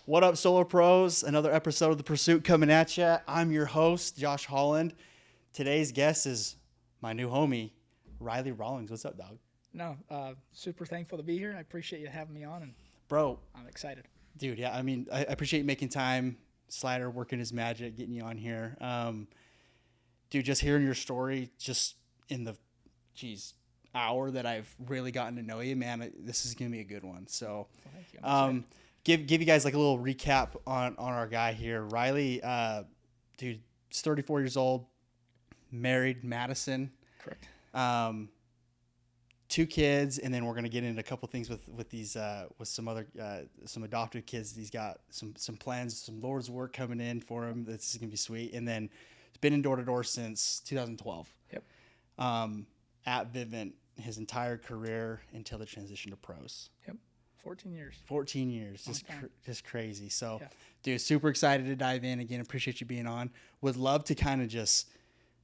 What up, Solar Pros? Another episode of The Pursuit coming at you. I'm your host, Josh Holland. Today's guest is my new homie, Riley Rawlings. What's up, dog? No, super thankful to be here. I appreciate you having me on, and Bro, I'm excited. dude, yeah, I appreciate you making time. Slider working his magic, getting you on here. Dude, just hearing your story, just in the, hour that I've really gotten to know you, man, this is going to be a good one. So, Well, thank you. I'm excited. give you guys like a little recap on our guy here. Riley, dude, he's 34 years old, married, Madison, Correct. 2 kids, and then we're gonna get into a couple things with these with some other some adopted kids. He's got some plans, some Lord's work coming in for him. This is gonna be sweet. And then he's been in door to door since 2012. Yep. At Vivint his entire career until the transition to pros. Yep. 14 years. 14 years, Long time. just crazy. So, Yeah. dude, super excited to dive in again. Appreciate you being on. Would love to kind of just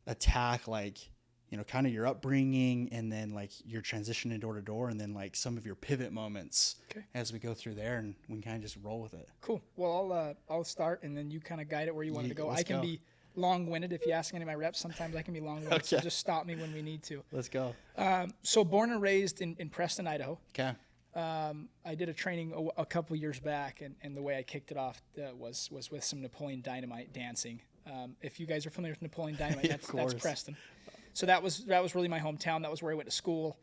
attack kind of your upbringing and then like your transition in door to door and then like some of your pivot moments Okay. as we go through there, and we can kind of just roll with it. Cool. Well, I'll start, and then you kind of guide it where you want it to go. Let's I can go. be long-winded if you ask any of my reps. Sometimes I can be long-winded, so Okay. just stop me when we need to. Let's go. So born and raised in Preston, Idaho. Okay. I did a training a couple years back, and the way I kicked it off was with some Napoleon Dynamite dancing. If you guys are familiar with Napoleon Dynamite, Of that's course. Preston. So that was really my hometown. That was where I went to school.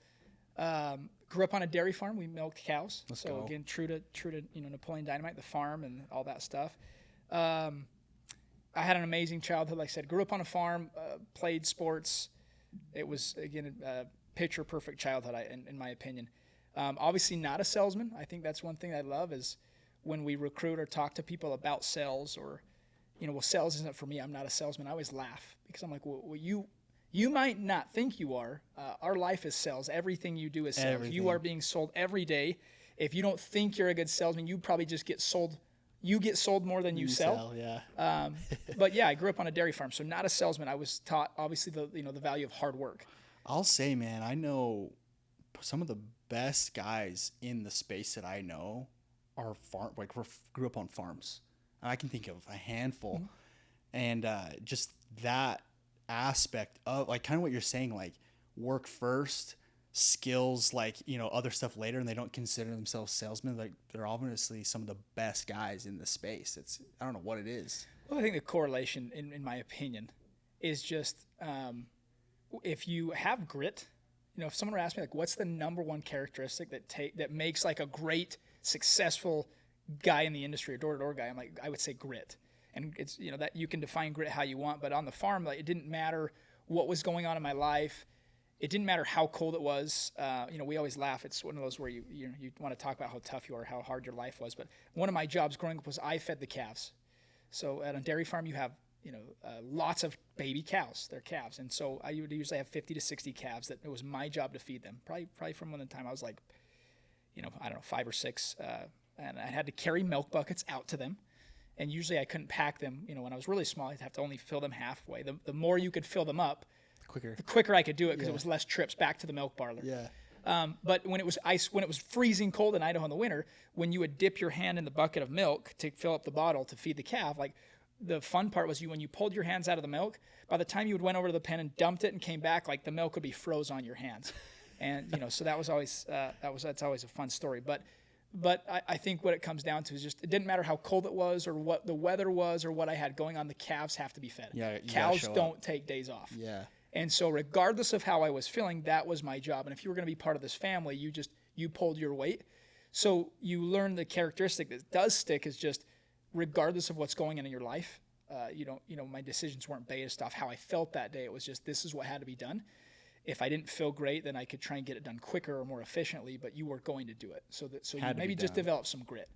Grew up on a dairy farm. We milked cows. Let's so go. again, true to Napoleon Dynamite, the farm and all that stuff. I had an amazing childhood. Like I said, grew up on a farm, played sports. It was again a picture perfect childhood, in my opinion. Obviously not a salesman. I think that's one thing I love is when we recruit or talk to people about sales or, sales isn't for me. I'm not a salesman. I always laugh because I'm like, well you might not think you are. Our life is sales. Everything you do is sales. Everything. You are being sold every day. If you don't think you're a good salesman, you probably just get sold. You get sold more than you sell. Yeah. But yeah, I grew up on a dairy farm, so not a salesman. I was taught obviously the value of hard work. I'll say, man, I know some of the best guys in the space that I know are grew up on farms. I can think of a handful. Mm-hmm. And just that aspect of like kind of what you're saying, like work first, skills, like, other stuff later, and they don't consider themselves salesmen. Like they're obviously some of the best guys in the space. I don't know what it is. Well, I think the correlation, in my opinion, is just if you have grit. If someone were to ask me like, what's the number one characteristic that makes like a great, successful guy in the industry, a door-to-door guy, I would say grit. And it's, that you can define grit how you want, but on the farm, like, it didn't matter what was going on in my life. It didn't matter how cold it was. We always laugh. It's one of those where you want to talk about how tough you are, how hard your life was. But one of my jobs growing up was I fed the calves. So at a dairy farm, you have lots of baby cows. They're calves, and so I would usually have 50 to 60 calves. That it was my job to feed them. Probably from when the time I was like, I don't know, 5 or 6, and I had to carry milk buckets out to them. And usually I couldn't pack them. When I was really small, I'd have to only fill them halfway. The more you could fill them up, the quicker I could do it because it was less trips back to the milk parlor. Yeah. But when it was when it was freezing cold in Idaho in the winter, when you would dip your hand in the bucket of milk to fill up the bottle to feed the calf, like the fun part was when you pulled your hands out of the milk, by the time you went over to the pen and dumped it and came back, like the milk would be froze on your hands. And, so that was always, that's always a fun story. But I think what it comes down to is just, it didn't matter how cold it was or what the weather was or what I had going on, the calves have to be fed. Yeah, you gotta Cows show don't up. take days off. Yeah. And so regardless of how I was feeling, that was my job. And if you were going to be part of this family, you pulled your weight. So you learn the characteristic that does stick is just regardless of what's going on in your life, my decisions weren't based off how I felt that day. It was just, this is what had to be done. If I didn't feel great, then I could try and get it done quicker or more efficiently, but you were going to do it. So you Had to maybe be just done. develop some grit.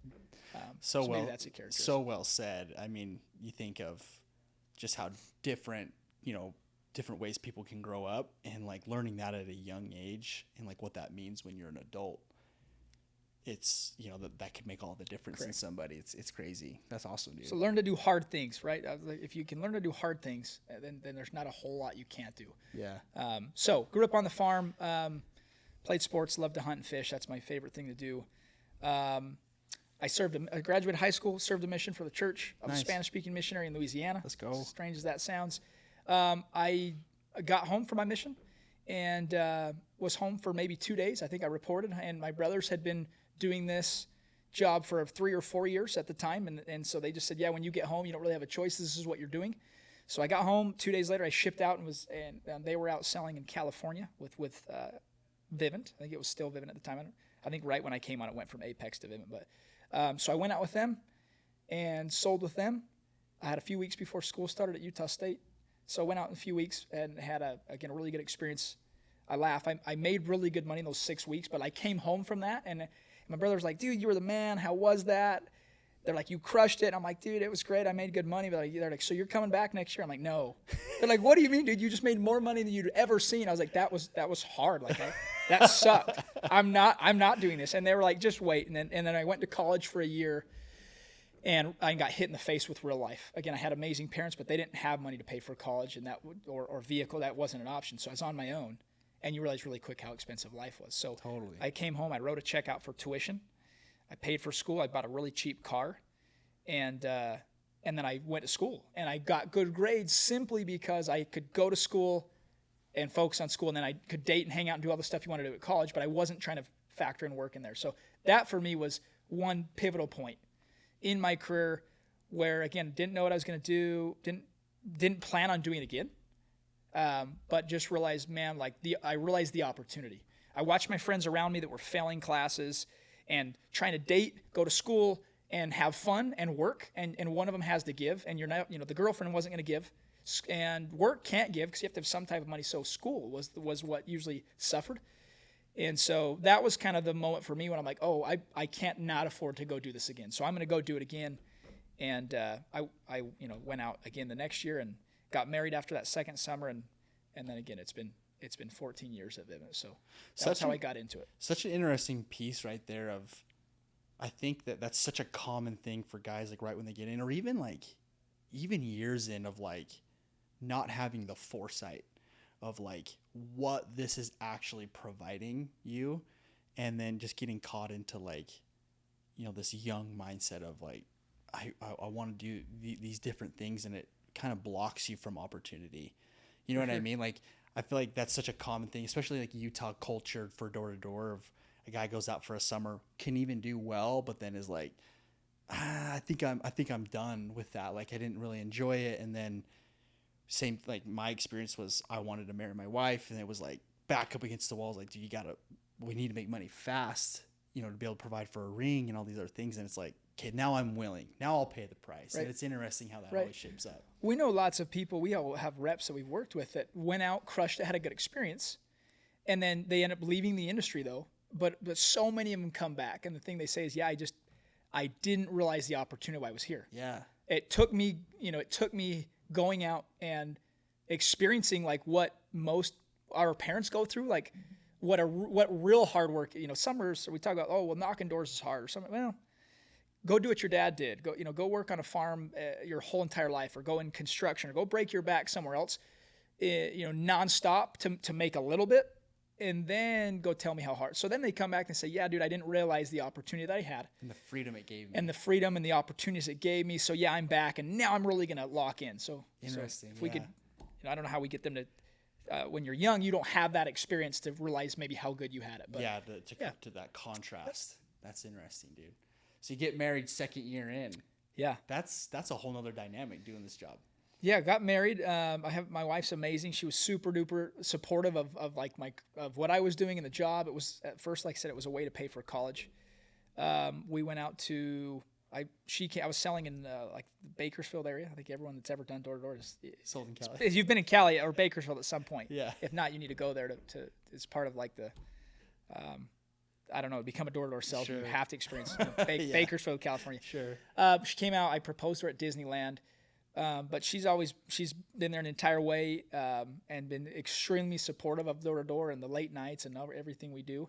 So maybe that's a characteristic. so well said. I mean, you think of just how different ways people can grow up, and like learning that at a young age and like what that means when you're an adult. It's that could make all the difference in Correct. somebody. It's crazy. That's awesome, dude. So learn to do hard things, right? If you can learn to do hard things, then there's not a whole lot you can't do. Yeah. So grew up on the farm, played sports, loved to hunt and fish. That's my favorite thing to do. I graduated high school, served a mission for the church. I was Nice. a Spanish-speaking missionary in Louisiana. Let's go. As strange as that sounds. I got home from my mission and was home for maybe 2 days. I think I reported, and my brothers had been doing this job for 3 or 4 years at the time, and so they just said, yeah, when you get home, you don't really have a choice. This is what you're doing. So I got home 2 days later. I shipped out and they were out selling in California with Vivint. I think it was still Vivint at the time. I think right when I came on, it went from Apex to Vivint. But so I went out with them and sold with them. I had a few weeks before school started at Utah State. So I went out in a few weeks and had a really good experience. I laugh. I made really good money in those 6 weeks, but I came home from that and my brother's like, dude, you were the man. How was that? They're like, you crushed it. I'm like, dude, it was great. I made good money. But they're like, so you're coming back next year? I'm like, no. They're like, what do you mean, dude? You just made more money than you'd ever seen. I was like, that was hard. Like that sucked. I'm not doing this. And they were like, just wait. And then I went to college for a year, and I got hit in the face with real life. Again, I had amazing parents, but they didn't have money to pay for college, and or vehicle. That wasn't an option. So I was on my own. And you realize really quick how expensive life was. So Totally. I came home. I wrote a check out for tuition. I paid for school. I bought a really cheap car, and then I went to school. And I got good grades simply because I could go to school and focus on school, and then I could date and hang out and do all the stuff you want to do at college. But I wasn't trying to factor in work in there. So that for me was one pivotal point in my career, where again didn't know what I was going to do, didn't plan on doing it again. But just realized, man, I realized the opportunity. I watched my friends around me that were failing classes and trying to date, go to school, and have fun and work. And one of them has to give, and you're not, the girlfriend wasn't going to give, and work can't give because you have to have some type of money. So school was what usually suffered. And so that was kind of the moment for me when I'm like, oh, I can't not afford to go do this again. So I'm going to go do it again. And I went out again the next year and got married after that second summer, and then again it's been 14 years of Vivint. So that's how I got into it. Such an interesting piece right there of, I think that's such a common thing for guys, like right when they get in, or even years in, of like not having the foresight of like what this is actually providing you, and then just getting caught into like, this young mindset of like, I want to do these different things, and it kind of blocks you from opportunity. You know what I mean? Like, I feel like that's such a common thing, especially like Utah culture for door to door, of a guy goes out for a summer, can even do well, but then is like, I think I'm done with that. Like, I didn't really enjoy it. And then same, like my experience was, I wanted to marry my wife, and it was like back up against the walls. Like, dude, we need to make money fast, to be able to provide for a ring and all these other things. And it's like, okay, now I'm willing. Now I'll pay the price. Right. And it's interesting how that always shapes up. We know lots of people. We all have reps that we've worked with that went out, crushed it, had a good experience, and then they end up leaving the industry though. But so many of them come back, and the thing they say is, yeah, I didn't realize the opportunity why I was here. Yeah. It took me going out and experiencing like what most our parents go through, like what real hard work. Summers we talk about, oh well, knocking doors is hard or something. Well, go do what your dad did. Go work on a farm your whole entire life, or go in construction, or go break your back somewhere else, nonstop to make a little bit, and then go tell me how hard. So then they come back and say, yeah, dude, I didn't realize the opportunity that I had. And the freedom it gave me. And the freedom and the opportunities it gave me. So yeah, I'm back, and now I'm really going to lock in. So interesting. If we could, I don't know how we get them to, when you're young, you don't have that experience to realize maybe how good you had it. But to that contrast. That's interesting, dude. So you get married second year in. Yeah. That's a whole nother dynamic doing this job. Yeah, got married. My wife's amazing. She was super duper supportive of what I was doing in the job. It was at first, like I said, it was a way to pay for college. We went out to I was selling in like the Bakersfield area. I think everyone that's ever done door to door is sold in Cali. You've been in Cali or Bakersfield at some point. Yeah. If not, you need to go there to as part of like the I don't know, become a door-to-door salesman. Sure. You have to experience Bakersfield, California. Sure. She came out. I proposed to her at Disneyland, but she's been there an entire way and been extremely supportive of door-to-door and the late nights and everything we do.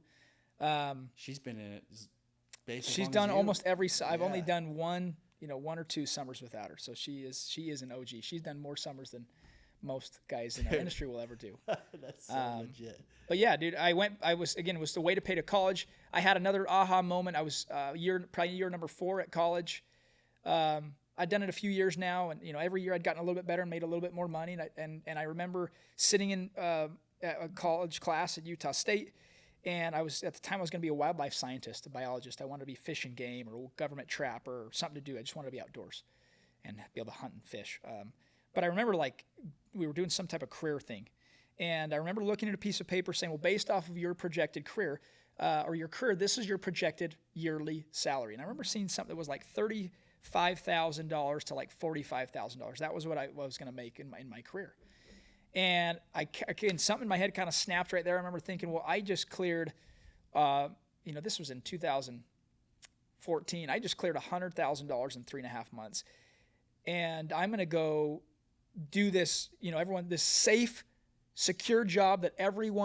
She's been in it. She's done almost every. I've only done one or two summers without her, so she is an OG. She's done more summers than most guys in our industry will ever do. That's so legit. But yeah, dude, it was the way to pay to college. I had another aha moment. I was probably year number 4 at college. I'd done it a few years now, and every year I'd gotten a little bit better and made a little bit more money. And I remember sitting in a college class at Utah State, and at the time I was going to be a wildlife scientist, a biologist. I wanted to be fish and game or government trapper or something to do. I just wanted to be outdoors and be able to hunt and fish. But I remember we were doing some type of career thing, and I remember looking at a piece of paper saying, well, based off of your projected career or your career, this is your projected yearly salary. And I remember seeing something that was like $35,000 to like $45,000. That was what I was going to make in my career. And something in my head kind of snapped right there. I remember thinking, well, I just cleared, this was in 2014. I just cleared $100,000 in 3.5 months. And I'm going to go do this, this safe, secure job that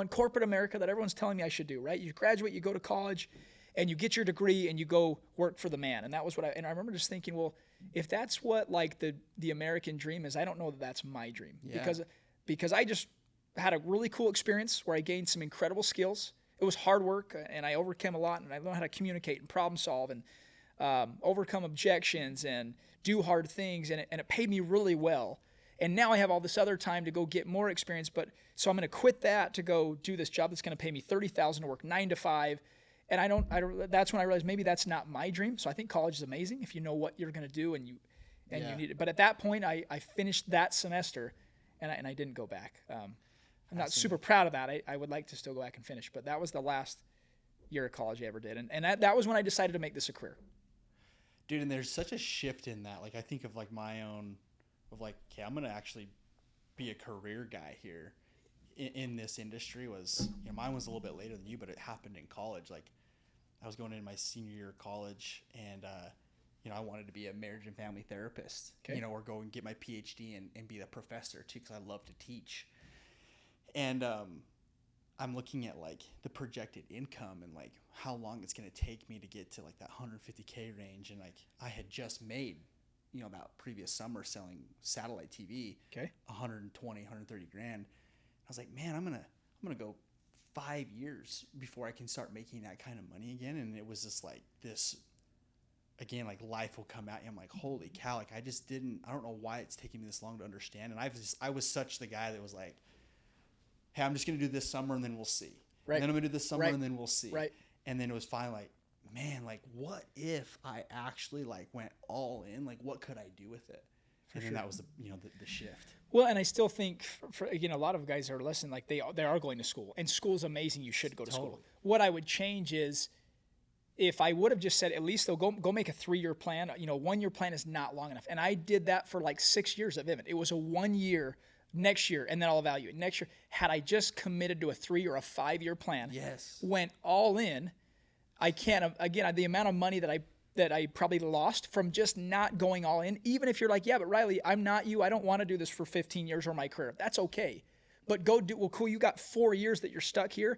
corporate America, that everyone's telling me I should do, right? You graduate, you go to college, and you get your degree, and you go work for the man. And that was and I remember just thinking, well, if that's what like the American dream is, I don't know that that's my dream. Yeah. Because I just had a really cool experience where I gained some incredible skills. It was hard work, and I overcame a lot, and I learned how to communicate and problem solve and overcome objections and do hard things, and it paid me really well. And now I have all this other time to go get more experience, so I'm going to quit that to go do this job that's going to pay me $30,000 to work 9 to 5. And I don't. That's when I realized maybe that's not my dream. So I think college is amazing if you know what you're going to do and you need it. But at that point, I finished that semester, and I didn't go back. I'm not super proud of that. I would like to still go back and finish, but that was the last year of college I ever did, and that was when I decided to make this a career. Dude, and there's such a shift in that. Like I think of like my own, of like, okay, I'm going to actually be a career guy here in this industry. Was mine was a little bit later than you, but it happened in college. Like I was going into my senior year of college, and I wanted to be a marriage and family therapist. Okay. Or go and get my PhD and be a professor too, because I love to teach. And I'm looking at like the projected income and like how long it's going to take me to get to like that 150K range. And like I had just made, that previous summer selling satellite TV, 120, 130 grand. I was like, man, I'm gonna go 5 years before I can start making that kind of money again. And it was just like this, again, like life will come at you. I'm like, holy cow, like I don't know why it's taking me this long to understand. And I was such the guy that was like, hey, I'm just going to do this summer and then we'll see. Right. And then I'm going to do this summer and then we'll see. Right. And then it was finally like, man, like what if I actually like went all in? Like what could I do with it? And then that was the shift. Well, and I still think for a lot of guys that are listening, like they are going to school, and school's amazing. You should go to school. What I would change is if I would have just said, at least they'll go make a 3-year plan. 1-year plan is not long enough. And I did that for like 6 years at Vivint. It was a 1 year, next year, and then I'll evaluate next year. Had I just committed to a 3 or a 5-year plan, went all in, I can't, again, the amount of money that I probably lost from just not going all in, even if you're like, yeah, but Riley, I'm not you. I don't want to do this for 15 years or my career. That's okay. But cool, you got 4 years that you're stuck here.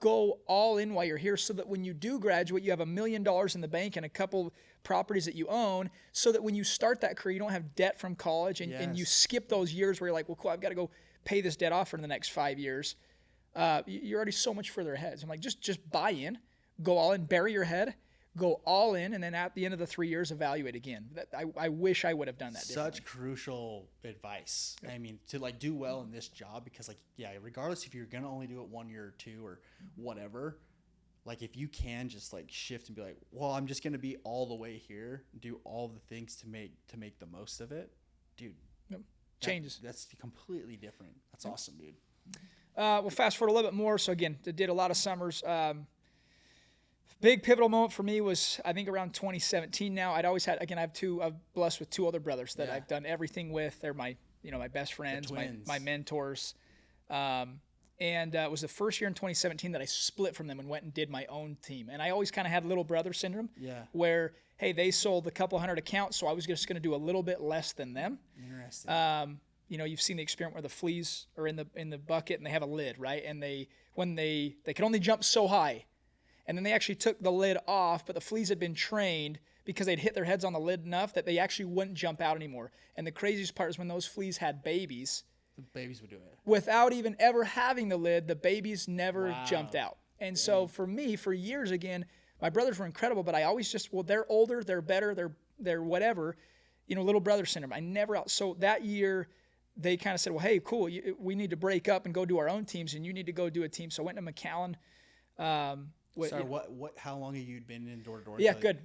Go all in while you're here so that when you do graduate, you have $1 million in the bank and a couple properties that you own, so that when you start that career, you don't have debt from college and you skip those years where you're like, well, cool, I've got to go pay this debt off for the next 5 years. You're already so much further ahead. So I'm like, just buy in, go all in, bury your head, go all in, and then at the end of the 3 years, evaluate again. I wish I would have done that differently. Such crucial advice. I mean, to like do well in this job, because like, yeah, regardless if you're going to only do it 1 year or 2 or whatever, like if you can just like shift and be like, well, I'm just going to be all the way here, do all the things to make the most of it, dude. Yep. Changes. That's completely different. That's awesome, dude. We'll fast forward a little bit more. So again, did a lot of summers. Big pivotal moment for me was, I think, around 2017 now. I'm blessed with 2 older brothers that I've done everything with. They're my best friends, my mentors. And it was the first year in 2017 that I split from them and went and did my own team. And I always kind of had little brother syndrome, where, hey, they sold a couple hundred accounts, so I was just going to do a little bit less than them. Interesting. You've seen the experiment where the fleas are in the bucket and they have a lid, right? And they could only jump so high. And then they actually took the lid off, but the fleas had been trained because they'd hit their heads on the lid enough that they actually wouldn't jump out anymore. And the craziest part is when those fleas had babies, The babies would do it. Without even ever having the lid, the babies never Wow. jumped out. And so for me, for years again, my brothers were incredible, but I always just, well, they're older, they're better, they're whatever, little brother syndrome. I never out. So that year they kind of said, well, hey, cool, we need to break up and go do our own teams, and you need to go do a team. So I went to McAllen. Sorry, how long have you been in door-to-door? Yeah, good.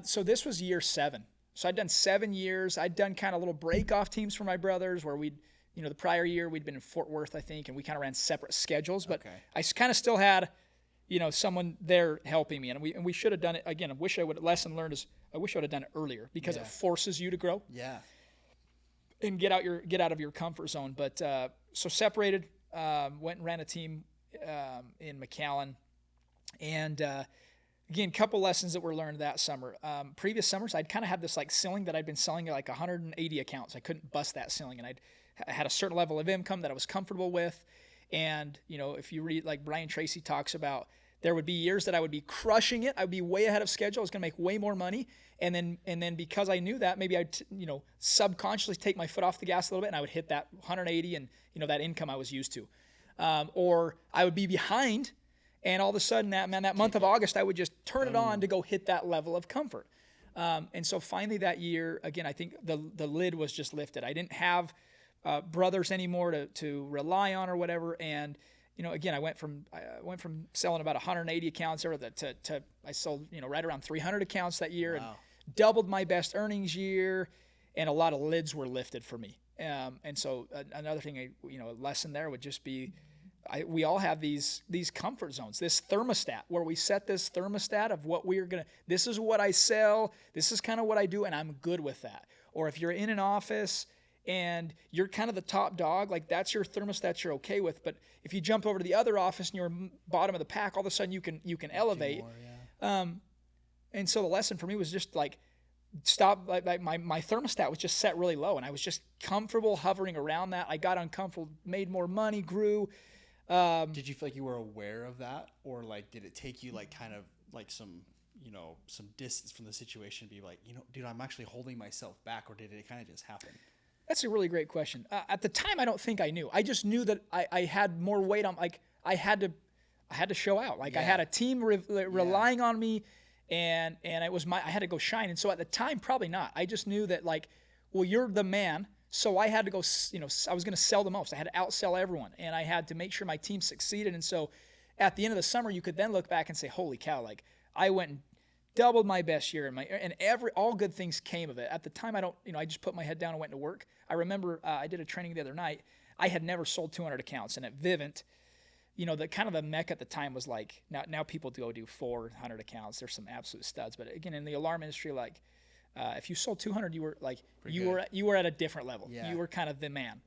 So this was year 7. So I'd done 7 years. I'd done kind of little break-off teams for my brothers where we'd, the prior year we'd been in Fort Worth, I think, and we kind of ran separate schedules. But Okay. I kind of still had, someone there helping me. And we should have done it. Again, lesson learned is I wish I would have done it earlier because it forces you to grow. Yeah. And get out of your comfort zone. But so separated, went and ran a team in McAllen. And again, couple lessons that were learned that summer. Previous summers, I'd kind of had this like ceiling that I'd been selling at like 180 accounts. I couldn't bust that ceiling, and I had a certain level of income that I was comfortable with. And if you read like Brian Tracy talks about, there would be years that I would be crushing it. I would be way ahead of schedule. I was going to make way more money, and then because I knew that, maybe I'd subconsciously take my foot off the gas a little bit, and I would hit that 180 and that income I was used to, or I would be behind. And all of a sudden, that month of August, I would just turn it on to go hit that level of comfort. And so finally that year, again, I think the lid was just lifted. I didn't have brothers anymore to rely on or whatever. And again, I went from selling about 180 accounts to I sold right around 300 accounts that year, and doubled my best earnings year, and a lot of lids were lifted for me. And so another thing, a lesson there would just be. We all have these comfort zones, this thermostat where we set this thermostat of what we're going to, this is what I sell, this is kind of what I do, and I'm good with that. Or if you're in an office and you're kind of the top dog, like that's your thermostat you're okay with. But if you jump over to the other office and you're bottom of the pack, all of a sudden you can elevate. More, and so the lesson for me was just like, stop, like my thermostat was just set really low, and I was just comfortable hovering around that. I got uncomfortable, made more money, grew. Did you feel like you were aware of that, or like did it take you like kind of like some distance from the situation to be like, dude, I'm actually holding myself back, or did it kind of just happen? That's a really great question. At the time, I don't think I knew. I just knew that I had more weight on. Like I had to show out. Like I had a team relying on me, and it was I had to go shine. And so at the time, probably not. I just knew that like, well, you're the man. So I had to go, I was going to sell the most. I had to outsell everyone, and I had to make sure my team succeeded. And so at the end of the summer, you could then look back and say, holy cow, like I went and doubled my best year, and all good things came of it. At the time, I just put my head down and went to work. I remember I did a training the other night. I had never sold 200 accounts, and at Vivint, the kind of the mecca at the time was like, now people go do 400 accounts. There's some absolute studs. But again, in the alarm industry, like, if you sold 200, you were like you were at a different level. Yeah. You were kind of the man.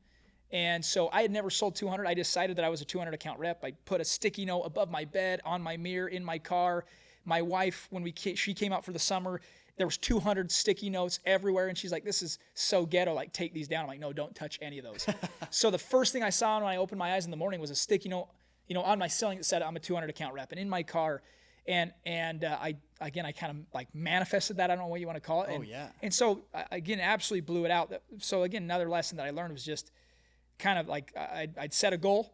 And so I had never sold 200. I decided that I was a 200 account rep. I put a sticky note above my bed, on my mirror, in my car. My wife, when she came out for the summer, there was 200 sticky notes everywhere, and she's like, "This is so ghetto. Like, take these down." I'm like, "No, don't touch any of those." So the first thing I saw when I opened my eyes in the morning was a sticky note, on my ceiling that said I'm a 200 account rep, and in my car. And I kind of like manifested that. I don't know what you want to call it. And so again, absolutely blew it out. So again, another lesson that I learned was just kind of like I'd set a goal,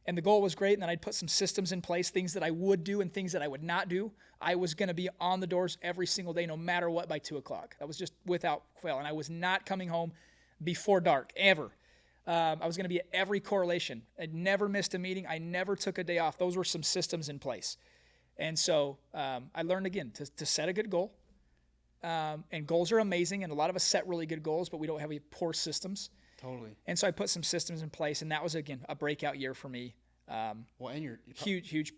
and the goal was great. And then I'd put some systems in place, things that I would do and things that I would not do. I was going to be on the doors every single day, no matter what, by 2:00. That was just without fail. And I was not coming home before dark ever. I was going to be at every correlation. I never missed a meeting. I never took a day off. Those were some systems in place. And so I learned, again, to set a good goal. And goals are amazing, and a lot of us set really good goals, but we don't have any poor systems. Totally. And so I put some systems in place, and that was, again, a breakout year for me. Well, and you're huge,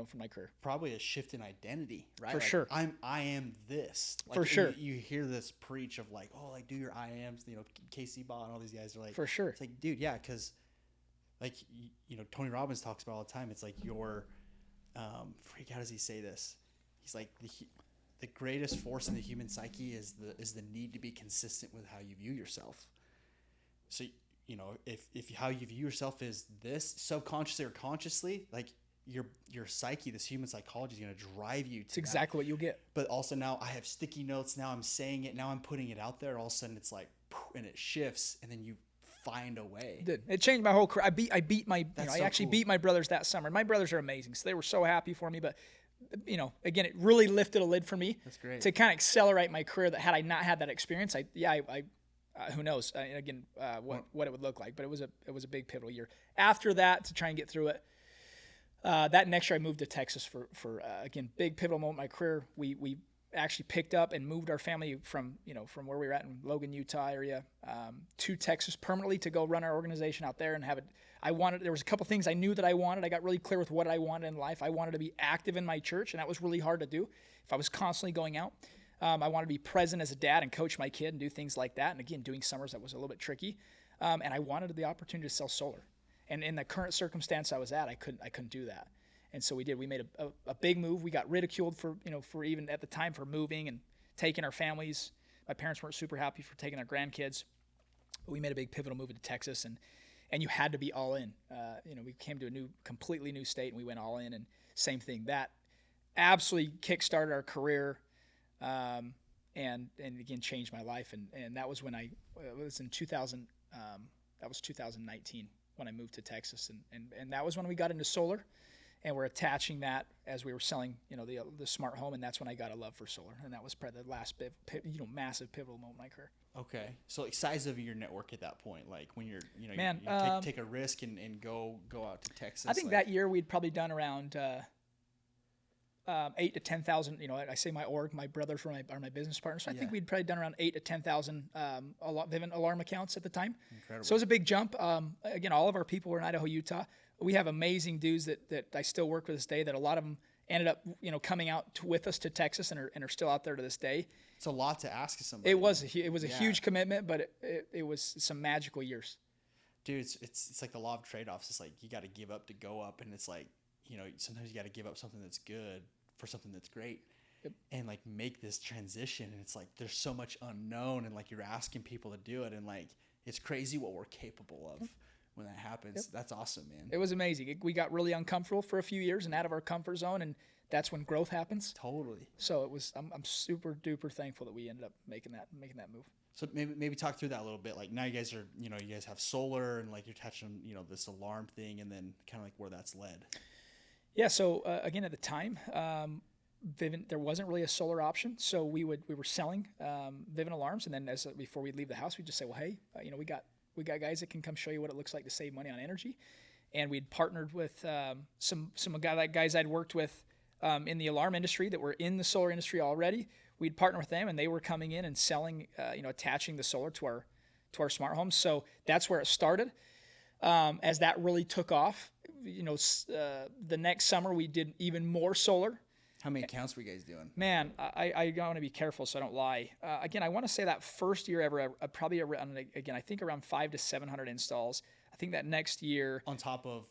for my career. Probably a shift in identity, right? For sure. I am this. Like, for sure. You hear this preach of like, oh, like do your I ams, Casey Ball and all these guys are like, for sure. It's like, dude, yeah, because like Tony Robbins talks about all the time. It's like your freak. How does he say this? He's like the greatest force in the human psyche is the need to be consistent with how you view yourself. So if how you view yourself is this, subconsciously or consciously, like your psyche, this human psychology is going to drive you to it's exactly what you'll get. But also now I have sticky notes. Now I'm saying it. Now I'm putting it out there. All of a sudden it's like, and it shifts, and then you find a way. It changed my whole career. I beat my, That's I so actually cool. beat my brothers that summer. My brothers are amazing. So they were so happy for me, but again, it really lifted a lid for me. That's great. To kind of accelerate my career. That had I not had that experience, who knows? What it would look like. But it was a big pivotal year. After that, to try and get through it, that next year I moved to Texas for again, big pivotal moment in my career. We actually picked up and moved our family from where we were at in Logan, Utah area, to Texas permanently to go run our organization out there and have it. There was a couple things I knew that I wanted. I got really clear with what I wanted in life. I wanted to be active in my church, and that was really hard to do if I was constantly going out. I wanted to be present as a dad and coach my kid and do things like that. And again, doing summers, that was a little bit tricky. And I wanted the opportunity to sell solar. And in the current circumstance I was at, I couldn't do that. And so we did. We made a big move. We got ridiculed for even at the time for moving and taking our families. My parents weren't super happy for taking our grandkids. But we made a big pivotal move into Texas, and you had to be all in. We came to a completely new state, and we went all in. And same thing, that absolutely kickstarted our career, and again changed my life. And that was when it was in 2000. That was 2019 when I moved to Texas, and that was when we got into solar. And we're attaching that as we were selling, the smart home, and that's when I got a love for solar, and that was probably the last massive pivotal moment in my career. Okay, so like size of your network at that point, like when you're, Man, you take a risk and go out to Texas. I think that year we'd probably done around 8 to 10,000. I say my brothers are my business partners, so I think we'd probably done around 8 to 10,000 Vivint alarm accounts at the time. Incredible. So it was a big jump. Again, all of our people were in Idaho, Utah. We have amazing dudes that I still work with this day. That a lot of them ended up coming out with us to Texas and are still out there to this day. It's a lot to ask somebody. It was a huge commitment, but it was some magical years. Dude, it's like the law of trade-offs. It's like you got to give up to go up, and it's like sometimes you got to give up something that's good for something that's great. Yep. And like make this transition, and it's like there's so much unknown, and like you're asking people to do it, and like it's crazy what we're capable of when that happens. Yep. That's awesome, man. It was amazing. We got really uncomfortable for a few years and out of our comfort zone, and that's when growth happens. Totally. So it was. I'm super duper thankful that we ended up making that move. So maybe talk through that a little bit. Like now you guys are you guys have solar, and like you're touching this alarm thing, and then kind of like where that's led. Yeah. So again, at the time, Vivint, there wasn't really a solar option, so we were selling Vivint alarms, and then before we leave the house, we'd just say, well, hey, we got guys that can come show you what it looks like to save money on energy, and we'd partnered with some guys I'd worked with in the alarm industry that were in the solar industry already. We'd partner with them, and they were coming in and selling, attaching the solar to our smart homes. So that's where it started. As that really took off, the next summer we did even more solar. How many accounts were you guys doing? Man, I want to be careful so I don't lie. Again, I want to say that first year ever, probably around, again, I think around 500 to 700 installs. I think that next year. On top of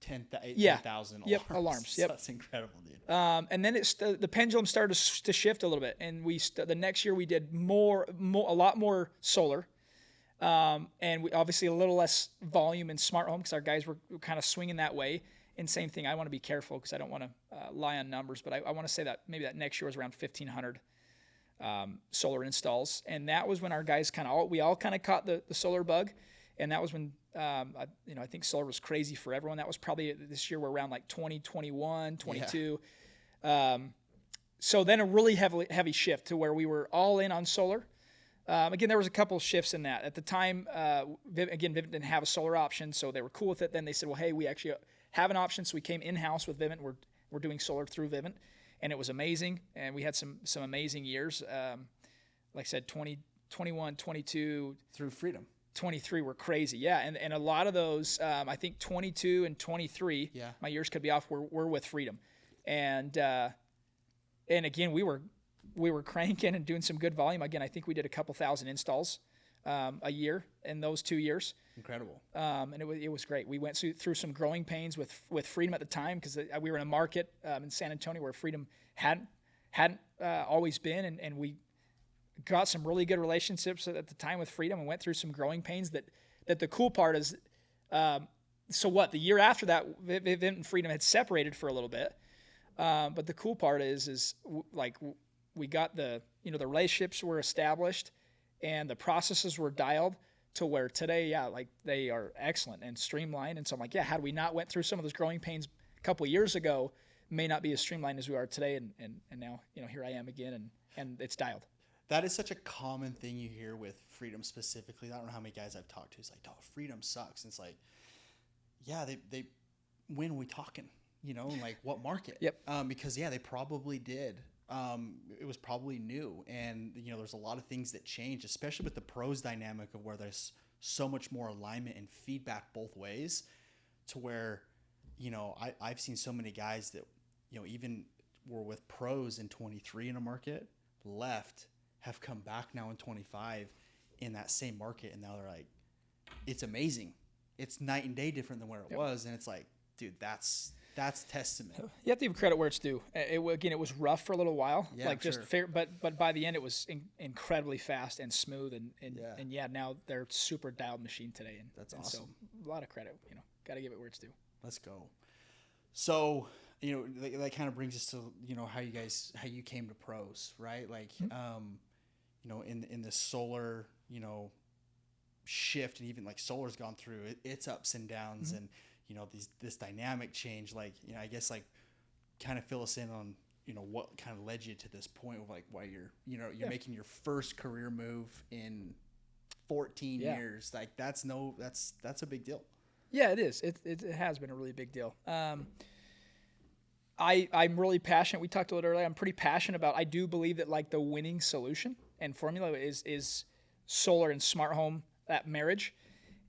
10,000 alarms. Yep, alarms. Yep. That's incredible, dude. And then the pendulum started to shift a little bit, and the next year we did a lot more solar. And we obviously a little less volume in smart home because our guys were kind of swinging that way. And same thing, I want to be careful because I don't want to lie on numbers, but I want to say that maybe that next year was around 1,500 solar installs, and that was when our guys we all kind of caught the solar bug, and that was when I think solar was crazy for everyone. That was probably this year we're around like 20, 21, 22. Yeah. So then a really heavy shift to where we were all in on solar. Again, there was a couple of shifts in that. At the time, Vivint didn't have a solar option, so they were cool with it. Then they said, well, hey, we actually have an option. So we came in-house with Vivint. We're doing solar through Vivint, and it was amazing. And we had some amazing years. Like I said, 20, 21, 22. Through Freedom. 23 were crazy. Yeah, and a lot of those, I think 22 and 23, my years could be off, were with Freedom. And again, we were cranking and doing some good volume. Again, I think we did a couple thousand installs a year in those 2 years. Incredible. And it was great. We went through some growing pains with Freedom at the time because we were in a market in San Antonio where Freedom hadn't always been, and we got some really good relationships at the time with Freedom and went through some growing pains. That the cool part is, the year after that, Vivint and Freedom had separated for a little bit. But the cool part is we got the relationships were established and the processes were dialed to where today, like they are excellent and streamlined. And so I'm like, had we not went through some of those growing pains a couple of years ago, may not be as streamlined as we are today. And now, here I am again, and it's dialed. That is such a common thing you hear with Freedom specifically. I don't know how many guys I've talked to. It's like, oh, Freedom sucks. And it's like, yeah, they when are we talking? Like what market? Yep. Because they probably did. It was probably new, and there's a lot of things that changed, especially with the pros dynamic of where there's so much more alignment and feedback both ways, to where I've seen so many guys that even were with pros in 23 in a market, left, have come back now in 25 in that same market, and now they're like, it's amazing. It's night and day different than where it was, and it's like, dude, that's testament. You have to give credit where it's due. It was rough for a little while, just fair, but by the end it was incredibly fast and smooth, and now they're super dialed machine today, and that's awesome. So a lot of credit, got to give it where it's due. Let's go. So that kind of brings us to how you came to pros, right? Like in the solar shift, and even like solar's gone through its ups and downs, and this dynamic change, like I guess like kind of fill us in on what kind of led you to this point of like why you're making your first career move in 14 years. Like that's a big deal. Yeah, it is. It has been a really big deal. I'm really passionate. We talked a little earlier. I'm pretty passionate about. I do believe that like the winning solution and formula is solar and smart home, that marriage,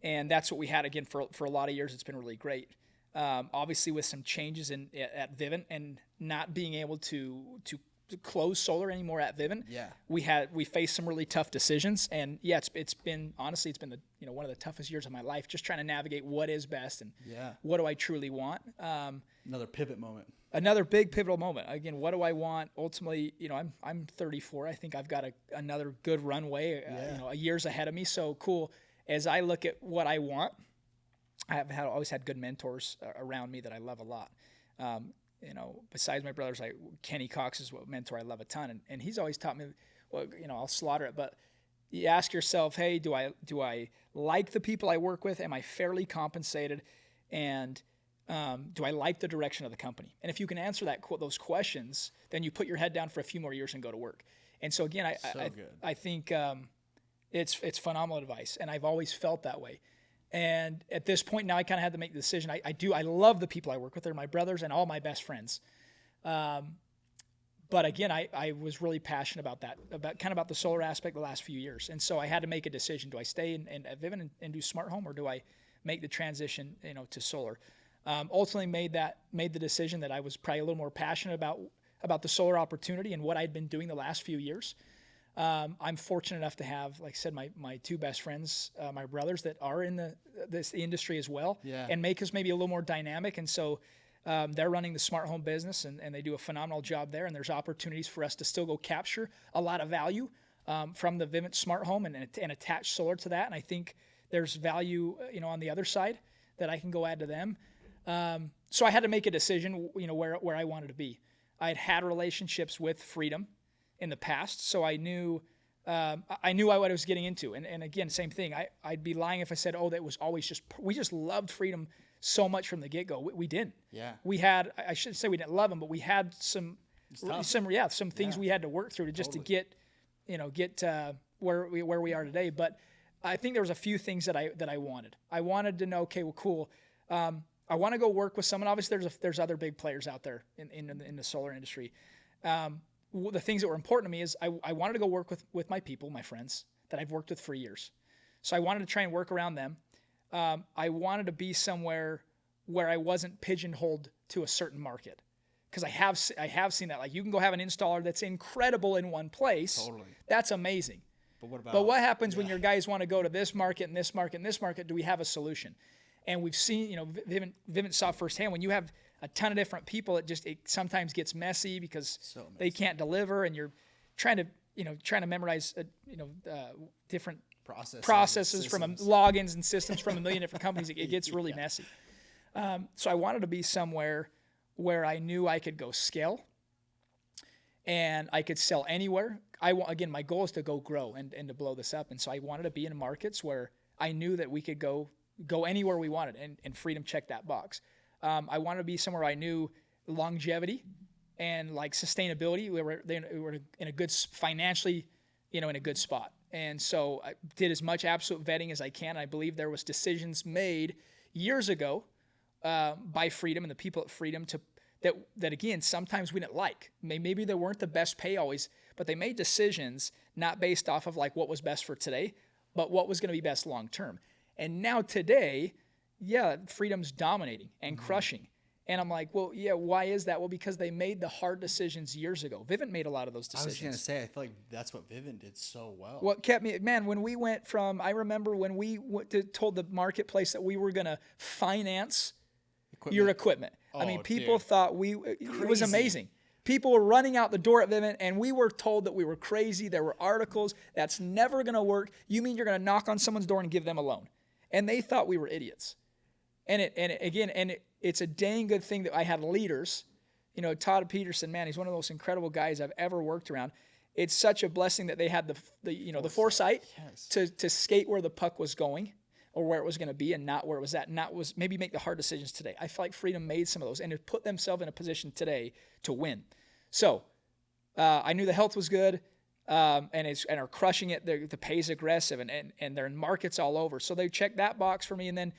and that's what we had again for a lot of years. It's been really great. Obviously, with some changes at Vivint and not being able to close solar anymore at Vivint, we faced some really tough decisions, and it's been honestly the one of the toughest years of my life, just trying to navigate what is best and what do I truly want. Another pivot moment. Another big pivotal moment. Again, what do I want? Ultimately, I'm 34. I think I've got another good runway, a years ahead of me. So cool. As I look at what I want, always had good mentors around me that I love a lot. Besides my brothers, Kenny Cox is a mentor I love a ton, and he's always taught me, well, I'll slaughter it, but you ask yourself, hey, do I like the people I work with? Am I fairly compensated? And do I like the direction of the company? And if you can answer those questions, then you put your head down for a few more years and go to work. And so again, I think it's phenomenal advice, and I've always felt that way. And at this point now, I kind of had to make the decision. I love the people I work with. They're my brothers and all my best friends. But again, I was really passionate about the solar aspect the last few years. And so I had to make a decision. Do I stay at Vivint and do smart home, or do I make the transition, to solar? Ultimately made the decision that I was probably a little more passionate about the solar opportunity and what I'd been doing the last few years. I'm fortunate enough to have, like I said, my two best friends, my brothers that are in this industry as well, and make us maybe a little more dynamic. And so they're running the smart home business, and they do a phenomenal job there. And there's opportunities for us to still go capture a lot of value from the Vivint smart home and attach solar to that. And I think there's value, on the other side that I can go add to them. So I had to make a decision, where I wanted to be. I had relationships with Freedom in the past, so I knew what I was getting into. And again, same thing. I'd be lying if I said, that was always we just loved Freedom so much from the get-go. We didn't. Yeah. We had, I shouldn't say we didn't love them, but we had some things we had to work through to get where we are today. But I think there was a few things that I wanted. I wanted to know, okay, well, cool. I want to go work with someone. Obviously, there's other big players out there in the solar industry. The things that were important to me is I wanted to go work with my people, my friends that I've worked with for years. So I wanted to try and work around them. I wanted to be somewhere where I wasn't pigeonholed to a certain market, because I have seen that. Like, you can go have an installer that's incredible in one place. Totally. That's amazing. But what happens when your guys want to go to this market and this market and this market? Do we have a solution? And we've seen, Vivint saw firsthand, when you have a ton of different people, it sometimes gets messy because they can't deliver, and you're trying to memorize, different processes from logins and systems from a million different companies. It gets really messy. So I wanted to be somewhere where I knew I could go scale and I could sell anywhere. Again, my goal is to go grow and to blow this up. And so I wanted to be in markets where I knew that we could go anywhere we wanted, and freedom checked that box. I wanted to be somewhere I knew longevity and like sustainability. We were in a good financially, in a good spot. And so I did as much absolute vetting as I can. I believe there was decisions made years ago by Freedom and the people at Freedom that again, sometimes we didn't like. Maybe they weren't the best pay always, but they made decisions not based off of like what was best for today, but what was going to be best long term. And now today, yeah, Freedom's dominating and crushing. And I'm like, well, yeah, why is that? Well, because they made the hard decisions years ago. Vivint made a lot of those decisions. I was going to say, I feel like that's what Vivint did so well. What kept me, man, when we went from, I remember when we told the marketplace that we were going to finance your equipment. I mean, people thought it was amazing. People were running out the door at Vivint, and we were told that we were crazy. There were articles, that's never going to work. You mean you're going to knock on someone's door and give them a loan? And they thought we were idiots. It's a dang good thing that I had leaders. Todd Peterson, man, he's one of the most incredible guys I've ever worked around. It's such a blessing that they had the foresight to skate where the puck was going or where it was going to be and not where it was at, and not was maybe make the hard decisions today. I feel like Freedom made some of those and have put themselves in a position today to win. So I knew the health was good. And are crushing it. The pay's aggressive, and they're in markets all over. So they checked that box for me. And then,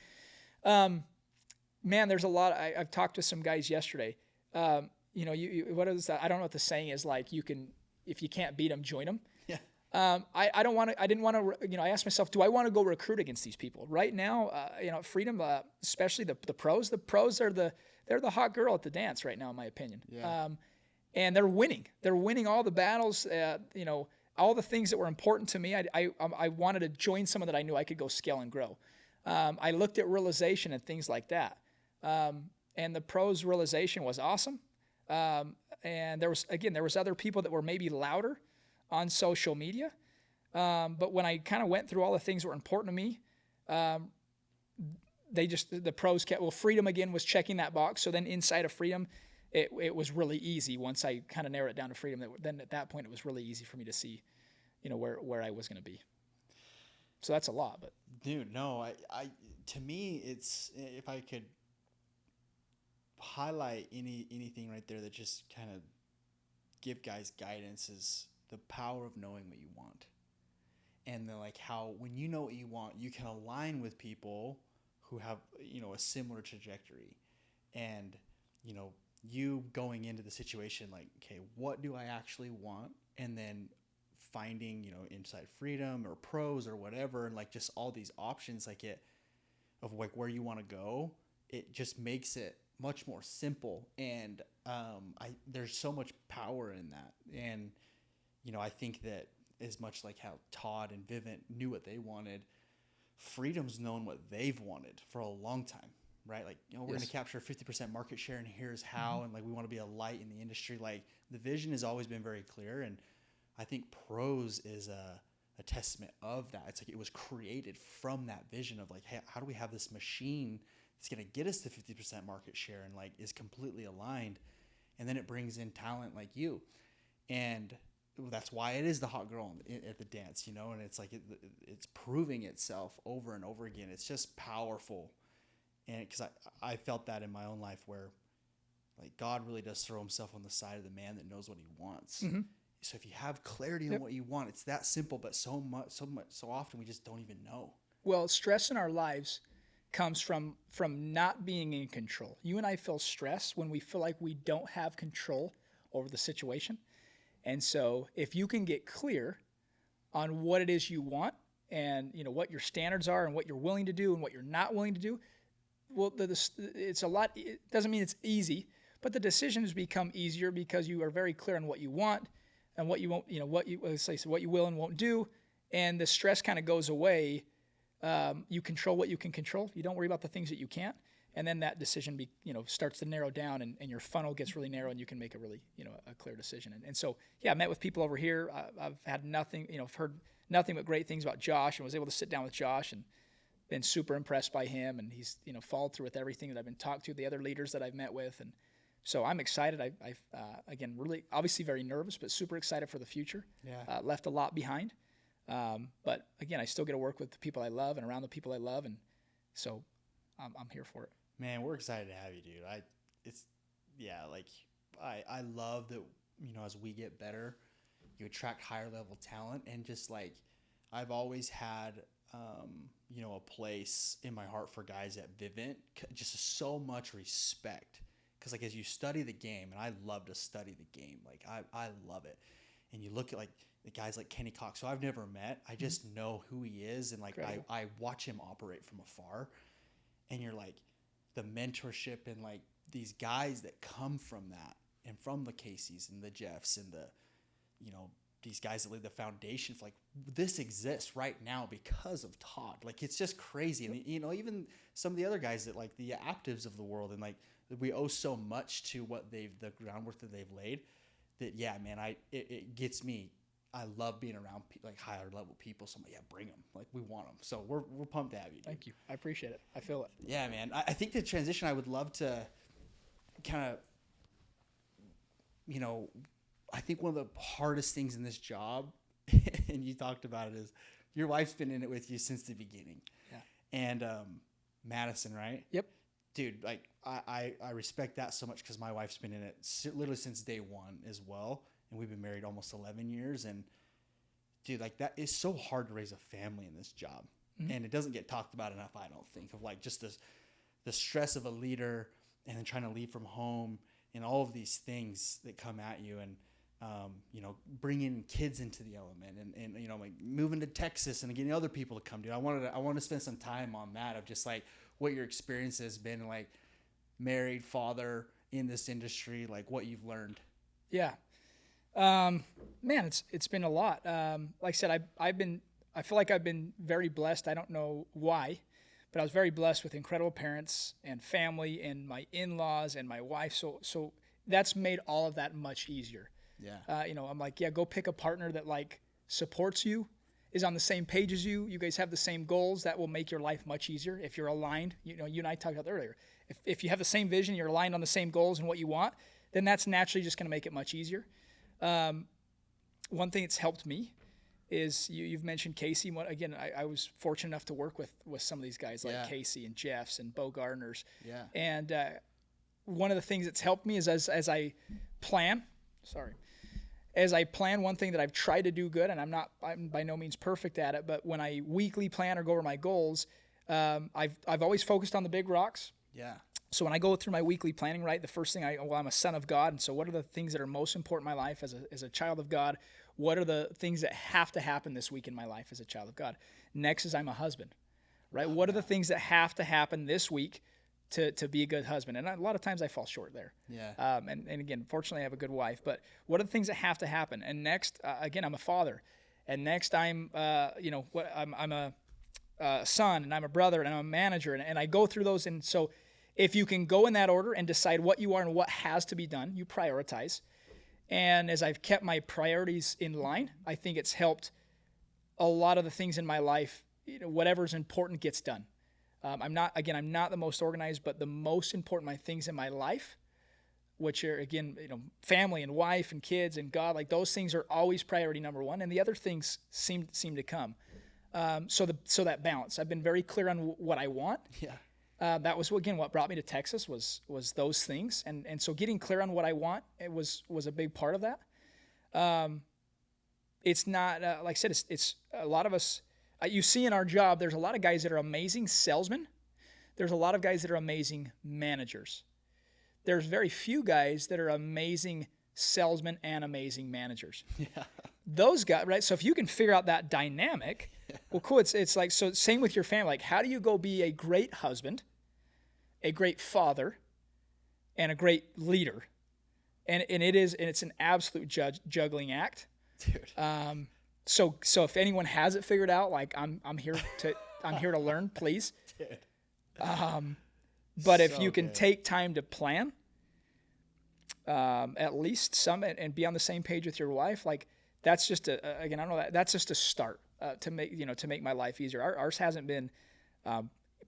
man, there's a lot. I've talked to some guys yesterday. What is that? I don't know what the saying is. Like, if you can't beat them, join them. Yeah. I didn't want to. I asked myself, do I want to go recruit against these people right now? Freedom, especially the pros. The pros are they're the hot girl at the dance right now, in my opinion. Yeah. And they're winning. They're winning all the battles. All the things that were important to me. I wanted to join someone that I knew I could go scale and grow. I looked at realization and things like that. And the pros realization was awesome. And there was other people that were maybe louder on social media. But when I kind of went through all the things that were important to me, the pros kept. Well, Freedom again was checking that box. So then inside of Freedom, it was really easy once I kind of narrowed it down to Freedom. Then at that point, it was really easy for me to see, where I was going to be. So that's a lot, but dude, no, to me, it's, if I could highlight anything right there that just kind of give guys guidance, is the power of knowing what you want, and like how when you know what you want, you can align with people who have a similar trajectory, and you going into the situation like, okay, what do I actually want? And then finding, inside Freedom or pros or whatever, and like just all these options of like where you want to go, it just makes it much more simple. And there's so much power in that. And, I think that as much like how Todd and Vivint knew what they wanted, Freedom's known what they've wanted for a long time. Right? Like, we're going to capture 50% market share, and here's how, and like, we want to be a light in the industry. Like, the vision has always been very clear. And I think pros is a testament of that. It's like, it was created from that vision of like, hey, how do we have this machine that's going to get us to 50% market share and like is completely aligned. And then it brings in talent like you. And that's why it is the hot girl at the dance, and it's like, it's proving itself over and over again. It's just powerful. And because I felt that in my own life, where like God really does throw himself on the side of the man that knows what he wants. Mm-hmm. So if you have clarity on what you want, it's that simple, but so often we just don't even know. Well, stress in our lives comes from not being in control. You and I feel stress when we feel like we don't have control over the situation. And so if you can get clear on what it is you want, and what your standards are, and what you're willing to do and what you're not willing to do, well, it's a lot. It doesn't mean it's easy, but the decisions become easier because you are very clear on what you want and what you won't. What you will and won't do, and the stress kind of goes away. You control what you can control. You don't worry about the things that you can't, and then that decision starts to narrow down, and your funnel gets really narrow, and you can make a really a clear decision. And so I met with people over here. I've had nothing. I've heard nothing but great things about Josh, and was able to sit down with Josh and been super impressed by him, and he's followed through with everything that I've been talked to, the other leaders that I've met with, and so I'm excited. I've again really obviously very nervous, but super excited for the future. Yeah. Left a lot behind, But again, I still get to work with the people I love and around the people I love, and so I'm here for it. Man, we're excited to have you, dude. It's, yeah, like I love that, as we get better, you attract higher level talent, and just like, I've always had, a place in my heart for guys at Vivint, just so much respect. Cause like, as you study the game, and I love to study the game, like I love it. And you look at like the guys like Kenny Cox, who I've never met, I just know who he is. And like, I watch him operate from afar, and you're like, the mentorship and like these guys that come from that, and from the Caseys and the Jeffs and the, these guys that lay the foundation for like, this exists right now because of Todd. Like, it's just crazy. And even some of the other guys that like the Aptives of the world, and like, we owe so much to what the groundwork that they've laid, that, yeah, man, it gets me. I love being around like higher level people. So I'm like, yeah, bring them. Like, we want them. So we're pumped to have you, dude. Thank you. I appreciate it. I feel it. Yeah, man. I think the transition, I would love to kind of, I think one of the hardest things in this job, and you talked about it, is your wife's been in it with you since the beginning. Yeah. And Madison, right? Yep. Dude, like, I respect that so much, because my wife's been in it literally since day one as well. And we've been married almost 11 years. And dude, like, that is so hard to raise a family in this job. Mm-hmm. And it doesn't get talked about enough, I don't think, of like just the stress of a leader, and then trying to leave from home, and all of these things that come at you. And, bringing kids into the element, and like moving to Texas and getting other people to come, dude. I wanted to spend some time on that, of just like what your experience has been, like married, father in this industry, like what you've learned. Yeah. Man, it's been a lot. Like I said, I feel like I've been very blessed. I don't know why, but I was very blessed with incredible parents and family and my in-laws and my wife. So that's made all of that much easier. Yeah. I'm like, yeah, go pick a partner that like supports you, is on the same page as you. You guys have the same goals. That will make your life much easier if you're aligned. You and I talked about that earlier. If you have the same vision, you're aligned on the same goals and what you want, then that's naturally just going to make it much easier. One thing that's helped me is you've mentioned Casey. Again, I was fortunate enough to work with some of these guys like Casey and Jeffs and Bo Gardner's. Yeah. And one of the things that's helped me is as I plan, one thing that I've tried to do good, and I'm by no means perfect at it, but when I weekly plan or go over my goals, I've always focused on the big rocks. Yeah. So when I go through my weekly planning, right, the first thing I'm a son of God, and so what are the things that are most important in my life as a child of God? What are the things that have to happen this week in my life as a child of God? Next is I'm a husband, right? What are the things that have to happen this week to be a good husband? And a lot of times I fall short there. Yeah. And again, fortunately I have a good wife, but what are the things that have to happen? And next, again, I'm a father. And next I'm I'm a son, and I'm a brother, and I'm a manager, and I go through those. And so if you can go in that order and decide what you are and what has to be done, you prioritize. And as I've kept my priorities in line, I think it's helped a lot of the things in my life. Whatever's important gets done. I'm not the most organized, but the most important things in my life, which are, again, family and wife and kids and God, like those things are always priority number one. And the other things seem to come. So that balance, I've been very clear on what I want. Yeah. That was, again, what brought me to Texas was those things. And so getting clear on what I want, it was a big part of that. It's not, like I said, it's a lot of us, you see in our job, there's a lot of guys that are amazing salesmen. There's a lot of guys that are amazing managers. There's very few guys that are amazing salesmen and amazing managers. Yeah. Those guys, right? So if you can figure out that dynamic, well, cool. It's like, so same with your family. Like, how do you go be a great husband, a great father, and a great leader? And it's an absolute juggling act. Dude. So if anyone has it figured out, like I'm here to learn, please. Dude. But if you can take time to plan, at least some, and be on the same page with your wife, like that's just again, I don't know, that's just a start to make my life easier. Ours hasn't been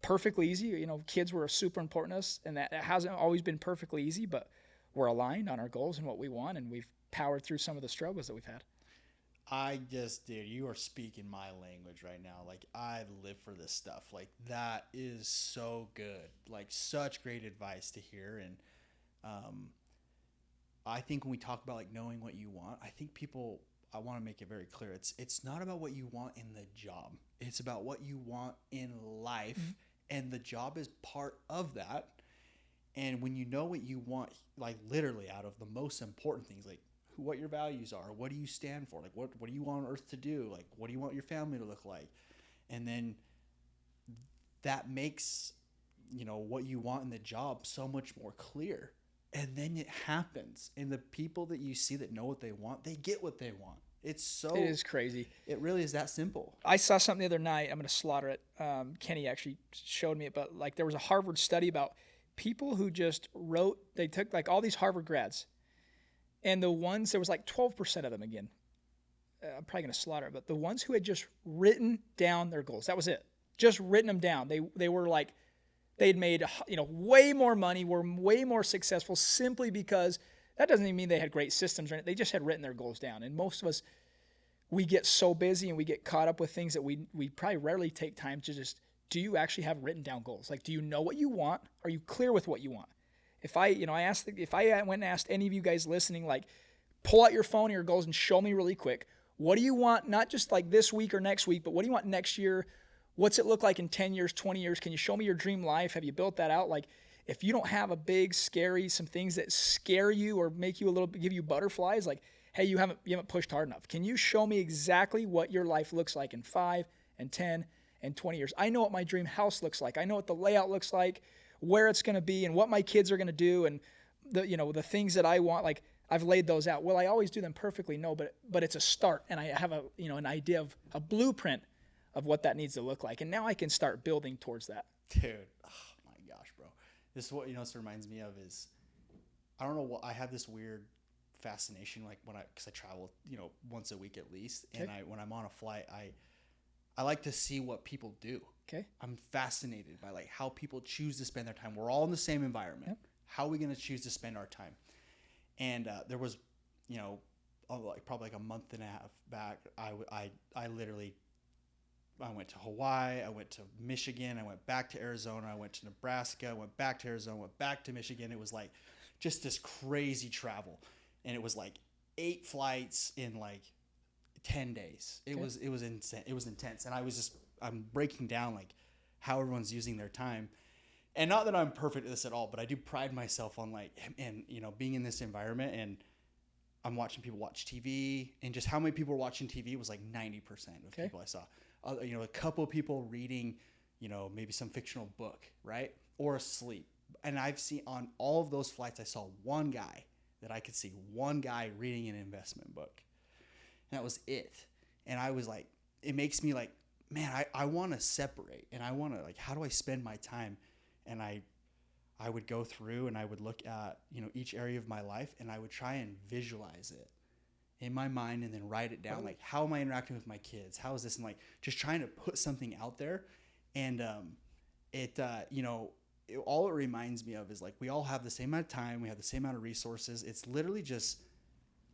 perfectly easy. Kids were super important to us, and that hasn't always been perfectly easy, but we're aligned on our goals and what we want, and we've powered through some of the struggles that we've had. I just, dude, you are speaking my language right now. Like, I live for this stuff. Like, that is so good. Like, such great advice to hear. And um, I think when we talk about like knowing what you want, I think people, I want to make it very clear. It's not about what you want in the job. It's about what you want in life, Mm-hmm. and the job is part of that. And when you know what you want, like literally out of the most important things, like what your values are, what do you stand for, like what do you want on earth to do, like what do you want your family to look like, and then that makes what you want in the job so much more clear. And then it happens, and the people that you see that know what they want, they get what they want. It's It so, is crazy. it really is that simple. I saw something the other night. I'm going to slaughter it. Kenny actually showed me it, but like there was a Harvard study about people who just wrote. They took like all these Harvard grads, and the ones there was like 12% of them again. I'm probably going to slaughter it, but the ones who had just written down their goals, that was it. Just written them down. They were like they'd made way more money, were way more successful simply because that doesn't even mean they had great systems or anything. They just had written their goals down. And most of us, we get so busy and we get caught up with things that we probably rarely take time to just, do you actually have written down goals? Like, do you know what you want? Are you clear with what you want? If I went and asked any of you guys listening, like, pull out your phone and your goals and show me really quick, what do you want? Not just like this week or next week, but what do you want next year? What's it look like in 10 years, 20 years? Can you show me your dream life? Have you built that out? Like, if you don't have a big, scary, some things that scare you or make you a little, give you butterflies, like, hey, you haven't pushed hard enough. Can you show me exactly what your life looks like in 5 and 10 and 20 years? I know what my dream house looks like. I know what the layout looks like, where it's going to be, and what my kids are going to do, and the things that I want. Like, I've laid those out. Will I always do them perfectly? No, but it's a start, and I have an idea of a blueprint of what that needs to look like, and now I can start building towards that. Dude, oh my gosh, bro. This is what this reminds me of is, I don't know what, I have this weird fascination, like because I travel once a week at least. Okay. And when I'm on a flight, I like to see what people do. Okay. I'm fascinated by like how people choose to spend their time. We're all in the same environment. Yep. How are we going to choose to spend our time? And there was like probably like a month and a half back, I literally, I went to Hawaii, I went to Michigan, I went back to Arizona, I went to Nebraska, I went back to Arizona, went back to Michigan. It was like just this crazy travel. And it was like 8 flights in like 10 days. It was insane. It was intense. And I'm breaking down like how everyone's using their time. And not that I'm perfect at this at all, but I do pride myself on like, and being in this environment, and I'm watching people watch TV, and just how many people were watching TV was like 90% of people I saw. A couple of people reading, maybe some fictional book, right? Or asleep. And I've seen on all of those flights, I saw one guy reading an investment book. And that was it. And I was like, it makes me like, man, I want to separate, and I want to like, how do I spend my time? And I would go through and I would look at, each area of my life, and I would try and visualize it in my mind and then write it down. Like, how am I interacting with my kids? How is this? And like, just trying to put something out there. And all it reminds me of is like, we all have the same amount of time. We have the same amount of resources. It's literally just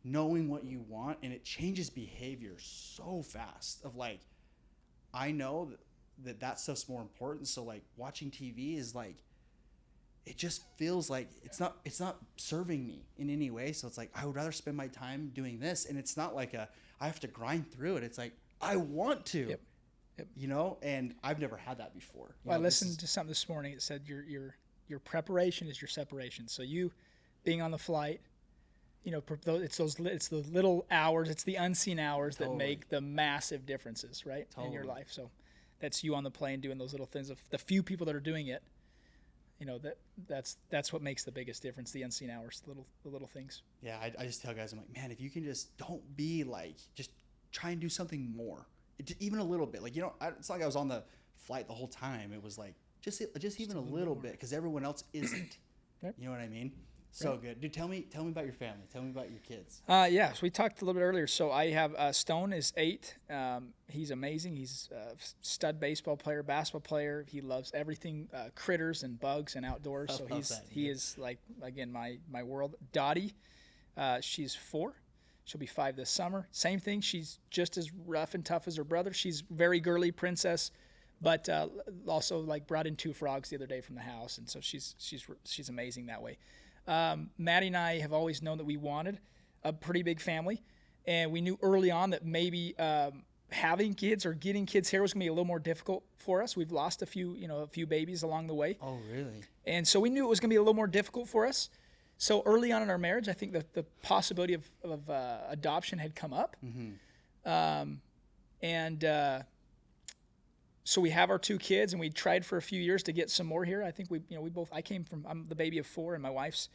knowing what you want, and it changes behavior so fast of like, I know that stuff's more important. So like watching TV is like, it just feels like it's not serving me in any way. So it's like, I would rather spend my time doing this. And it's not like I have to grind through it. It's like, I want to, Yep. and I've never had that before. Well, I listened to something this morning. It said your preparation is your separation. So you being on the flight, it's the little hours, it's the unseen hours that make the massive differences, right, in your life. So that's you on the plane doing those little things. Of the few people that are doing it, that's what makes the biggest difference. The unseen hours, the little things. Yeah, I just tell guys, I'm like, man, if you can just don't be like, just try and do something more, even a little bit. Like, it's not like I was on the flight the whole time. It was like just even a little bit, because everyone else isn't. Yep. You know what I mean? So good, dude. Tell me about your family. Tell me about your kids. Yeah, so we talked a little bit earlier. So I have Stone is 8. He's amazing. He's a stud baseball player, basketball player. He loves everything critters and bugs and outdoors. So he is like, again, my world. Dottie, she's 4. She'll be 5 this summer. Same thing. She's just as rough and tough as her brother. She's very girly princess, but also like brought in 2 frogs the other day from the house, and so she's amazing that way. Maddie and I have always known that we wanted a pretty big family, and we knew early on that maybe having kids or getting kids here was gonna be a little more difficult for us. We've lost a few babies along the way. Oh, really? And so we knew it was going to be a little more difficult for us. So early on in our marriage, I think the possibility of adoption had come up. So we have our 2 kids, and we tried for a few years to get some more here. I think I'm the baby of 4, and my wife's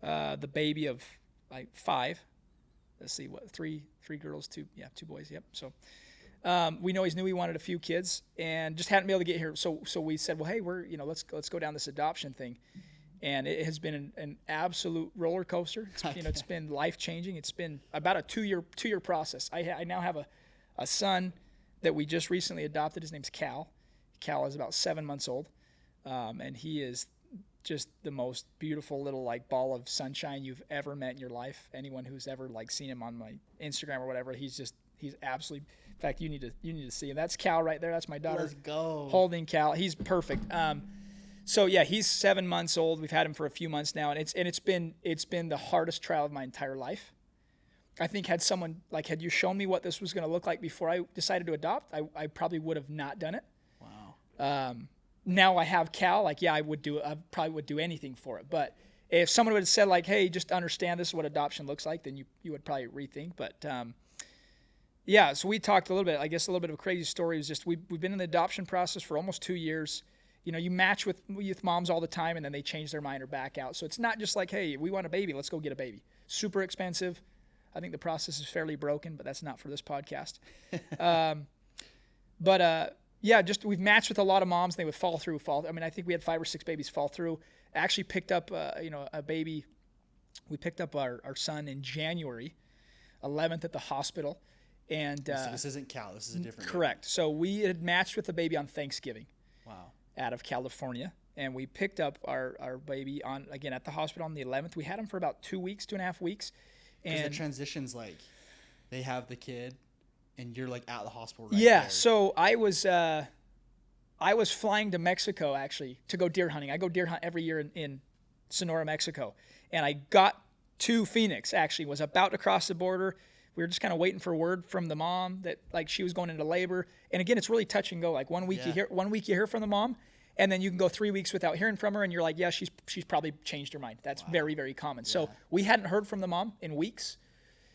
the baby of like 5. Let's see, what, 3 girls, 2 boys. Yep. So we always knew we wanted a few kids, and just hadn't been able to get here. So we said, well, hey, let's go down this adoption thing, and it has been an absolute roller coaster. It's been life changing. It's been about a 2-year process. I now have a son that we just recently adopted. His name's Cal. Cal is about 7 months old, and he is just the most beautiful little like ball of sunshine you've ever met in your life. Anyone who's ever like seen him on my Instagram or whatever, he's absolutely. In fact, you need to see him. That's Cal right there. That's my daughter. Let's go. Holding Cal. He's perfect. So yeah, he's 7 months old. We've had him for a few months now, and it's been the hardest trial of my entire life. I think had you shown me what this was going to look like before I decided to adopt, I probably would have not done it. Wow. Now I have Cal. I probably would do anything for it. But if someone would have said like, hey, just understand this is what adoption looks like, then you would probably rethink. But yeah, so we talked a little bit. I guess a little bit of a crazy story was just we've been in the adoption process for almost 2 years. You match with moms all the time, and then they change their mind or back out. So it's not just like, hey, we want a baby, let's go get a baby. Super expensive. I think the process is fairly broken, but that's not for this podcast. Yeah, just we've matched with a lot of moms. And they would fall through. I mean, I think we had 5 or 6 babies fall through. Actually picked up, a baby. We picked up our son in January 11th at the hospital. And so this isn't Cal. This is a different. Correct. Baby. So we had matched with the baby on Thanksgiving. Wow. Out of California, and we picked up our baby at the hospital on the 11th. We had him for about 2.5 weeks. And the transition's like, they have the kid, and you're like at the hospital. Right yeah. There. So I was flying to Mexico actually to go deer hunting. I go deer hunt every year in Sonora, Mexico, and I got to Phoenix. Actually, was about to cross the border. We were just kind of waiting for word from the mom that like she was going into labor. And again, it's really touch and go. Like 1 week you hear from the mom, and then you can go 3 weeks without hearing from her, and you're like, yeah, she's probably changed her mind. That's very, very common. Yeah. So we hadn't heard from the mom in weeks.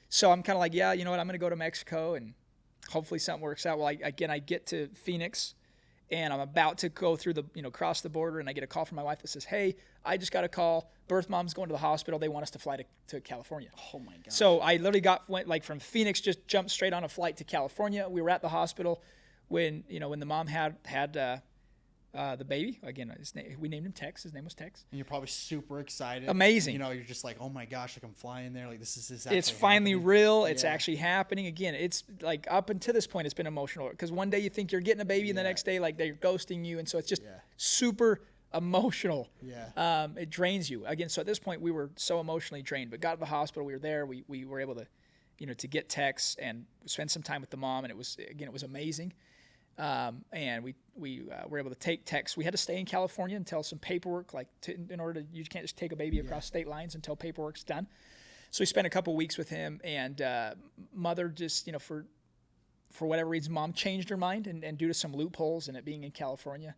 So I'm kind of like, yeah, you know what? I'm going to go to Mexico, and hopefully something works out. Well, I get to Phoenix, and I'm about to go through cross the border, and I get a call from my wife that says, hey, I just got a call. Birth mom's going to the hospital. They want us to fly to California. Oh my God. So I literally went like from Phoenix, just jumped straight on a flight to California. We were at the hospital when the mom had the baby. Again, we named him Tex. His name was Tex. And you're probably super excited. Amazing. You're just like, oh my gosh, like I'm flying there. Like this is actually it's finally happening. Real. It's actually happening. Again, it's like up until this point, it's been emotional because one day you think you're getting a baby, and the next day like they're ghosting you, and so it's just super emotional. Yeah. It drains you. Again, so at this point we were so emotionally drained, but got to the hospital. We were there. We were able to to get Tex and spend some time with the mom, and it was amazing. And we were able to take Tex. We had to stay in California until some paperwork, in order to, you can't just take a baby across state lines until paperwork's done. So we spent a couple weeks with him, and mother just, for whatever reason, mom changed her mind, and due to some loopholes in it being in California,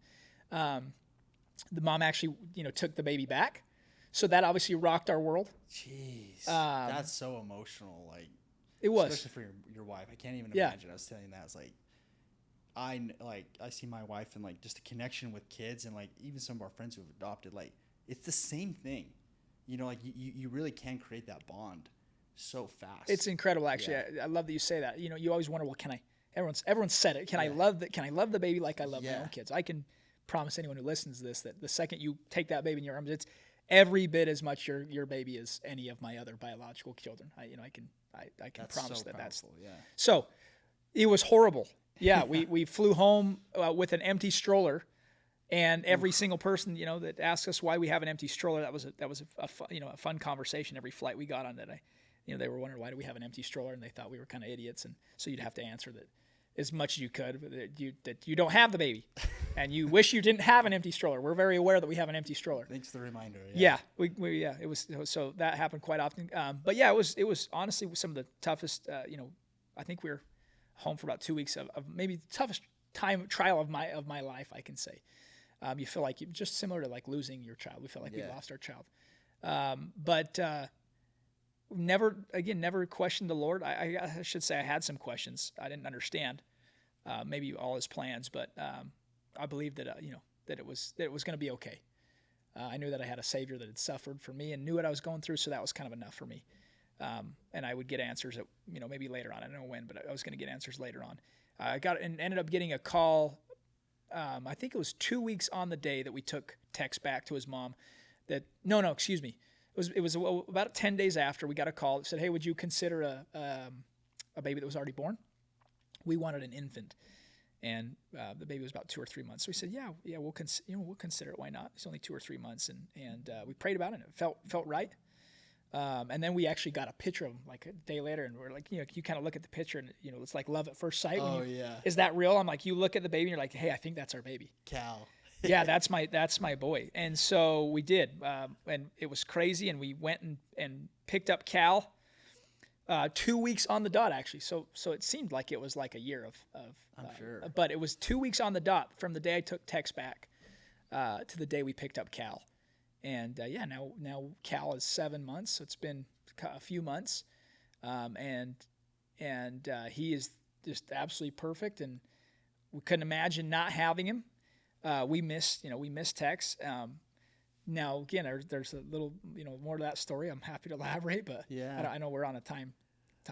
the mom actually, took the baby back. So that obviously rocked our world. Jeez, that's so emotional. Like it was, especially for your wife. I can't even imagine. I was telling you that. It's like, I see my wife and like just a connection with kids, and like even some of our friends who have adopted, like it's the same thing. Like you really can create that bond so fast. It's incredible, actually. I love that you say that. You always wonder, well, can I? Everyone said it. Can I love the baby like I love my own kids? I can promise anyone who listens to this that the second you take that baby in your arms, it's every bit as much your baby as any of my other biological children. I can that's promise so that. Powerful, So it was horrible. Yeah, we flew home with an empty stroller, and every single person that asked us why we have an empty stroller, that was a fun conversation every flight we got on. That They were wondering why do we have an empty stroller, and they thought we were kind of idiots, and so you'd have to answer that as much as you could that you don't have the baby, and you wish you didn't have an empty stroller. We're very aware that we have an empty stroller. Thanks for the reminder. Yeah, it was so that happened quite often. But yeah, it was honestly some of the toughest. I think we were home for about 2 weeks of maybe the toughest trial of my life, I can say. You feel like just similar to like losing your child. We felt like we lost our child, but never questioned the Lord. I should say I had some questions. I didn't understand maybe all His plans, but I believed that that it was going to be okay. I knew that I had a Savior that had suffered for me and knew what I was going through, so that was kind of enough for me. And I would get answers at, maybe later on. I don't know when, but I was going to get answers later on. I ended up getting a call. I think it was 2 weeks on the day that we took Tex back to his mom. Excuse me. It was about 10 days after we got a call that said, "Hey, would you consider a baby that was already born?" We wanted an infant, and the baby was about 2 or 3 months. So we said, "Yeah, we'll consider it. Why not? It's only 2 or 3 months." And we prayed about it, and it felt right. And then we actually got a picture of him like a day later, and we're like, you kind of look at the picture, and it's like love at first sight. Is that real? I'm like, you look at the baby, and you're like, hey, I think that's our baby. Cal. Yeah, that's my boy. And so we did, and it was crazy. And we went and picked up Cal 2 weeks on the dot, actually. So it seemed like it was like a year of I'm sure. But it was 2 weeks on the dot from the day I took Tex back to the day we picked up Cal. And now Cal is 7 months, so it's been a few months, and he is just absolutely perfect, and we couldn't imagine not having him. We missed Tex. Now again, there's a little more to that story. I'm happy to elaborate, but yeah, I know we're on a time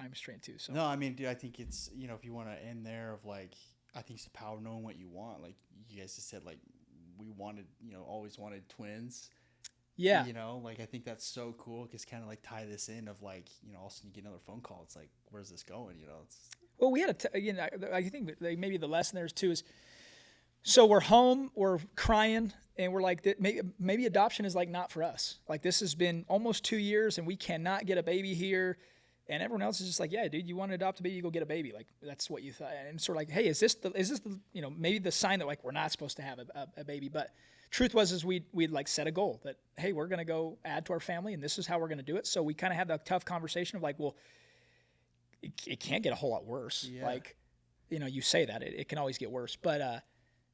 restraint too. So no, I mean, dude, I think it's if you want to end there of like, I think it's the power of knowing what you want. Like you guys just said, like we wanted, always wanted twins. Yeah. Like I think that's so cool because kind of like tie this in of like, all of a sudden you get another phone call. It's like, where's this going? Well, we had I think maybe the lesson there too is, so we're home, we're crying, and we're like, maybe adoption is like not for us. Like this has been almost 2 years and we cannot get a baby here. And everyone else is just like, yeah, dude, you want to adopt a baby, you go get a baby. Like that's what you thought. And sort of like, hey, is this the maybe the sign that like we're not supposed to have a baby, but truth was we'd like set a goal that, hey, we're going to go add to our family and this is how we're going to do it. So we kind of had that tough conversation of like, well, it can't get a whole lot worse. Yeah. Like, you say that it can always get worse, but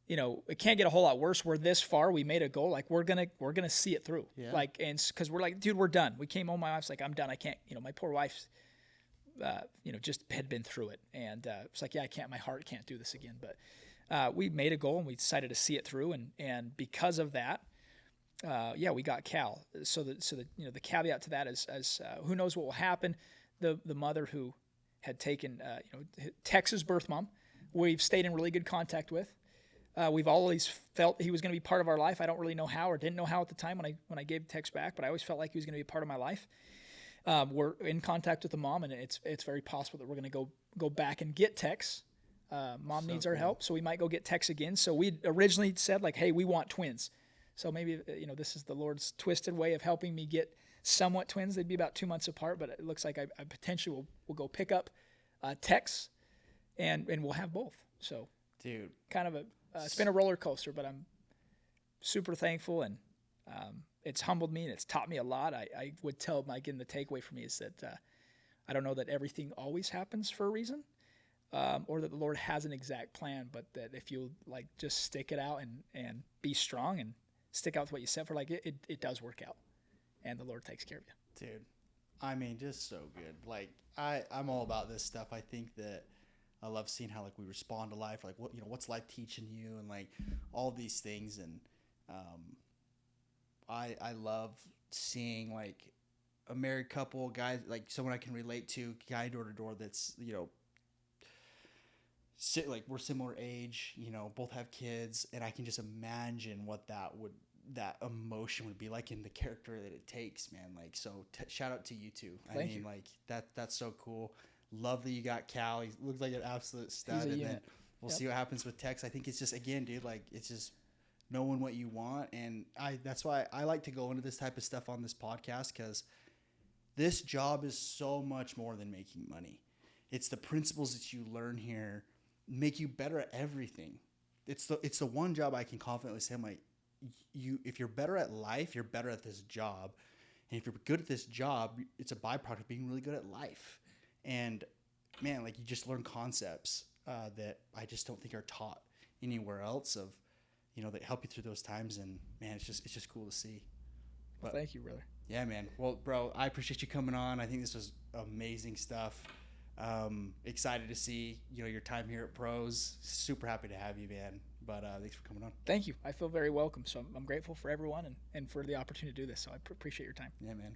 it can't get a whole lot worse. We're this far. We made a goal. Like we're going to see it through. Yeah. Like, and cause we're like, dude, we're done. We came home. My wife's like, I'm done. I can't, my poor wife's, just had been through it. And it's like, yeah, my heart can't do this again. But we made a goal and we decided to see it through. And because of that, we got Cal. So the caveat to that is who knows what will happen. The mother who had taken, Tex's birth mom, we've stayed in really good contact with. We've always felt he was going to be part of our life. I don't really know how or didn't know how at the time when I gave Tex back, but I always felt like he was going to be a part of my life. We're in contact with the mom, and it's very possible that we're going to go back and get Tex. Mom needs our help, so we might go get Tex again. So we originally said like, hey, we want twins. So maybe this is the Lord's twisted way of helping me get somewhat twins. They'd be about 2 months apart, but it looks like I potentially will go pick up Tex, and we'll have both. So, dude, kind of it's been a roller coaster, but I'm super thankful, and it's humbled me and it's taught me a lot. I would tell again, the takeaway for me is that I don't know that everything always happens for a reason, or that the Lord has an exact plan, but that if you like just stick it out and be strong and stick out with what you said for, like it does work out, and the Lord takes care of you. Dude, I mean, just so good. Like I'm all about this stuff. I think that I love seeing how like we respond to life, like what's life teaching you, and like all these things. And I love seeing like a married couple, guy, like someone I can relate to, guy door to door that's like we're similar age, both have kids, and I can just imagine what that emotion would be like in the character that it takes, man. Like, so shout out to you two. Thank you. Like that's so cool. Love that you got Cal. He looks like an absolute stud. And then we'll see what happens with Tex. I think it's just, again, dude, like it's just knowing what you want. And that's why I like to go into this type of stuff on this podcast, because this job is so much more than making money. It's the principles that you learn here make you better at everything. It's the one job I can confidently say, I'm like, if you're better at life, you're better at this job. And if you're good at this job, it's a byproduct of being really good at life. And man, like you just learn concepts that I just don't think are taught anywhere else of, that help you through those times. And man, it's just cool to see. Well, thank you, brother. Yeah, man. Well, bro, I appreciate you coming on. I think this was amazing stuff. Excited to see, your time here at Pros. Super happy to have you, man. But thanks for coming on. Thank you. I feel very welcome. So I'm grateful for everyone and for the opportunity to do this. So I appreciate your time. Yeah, man.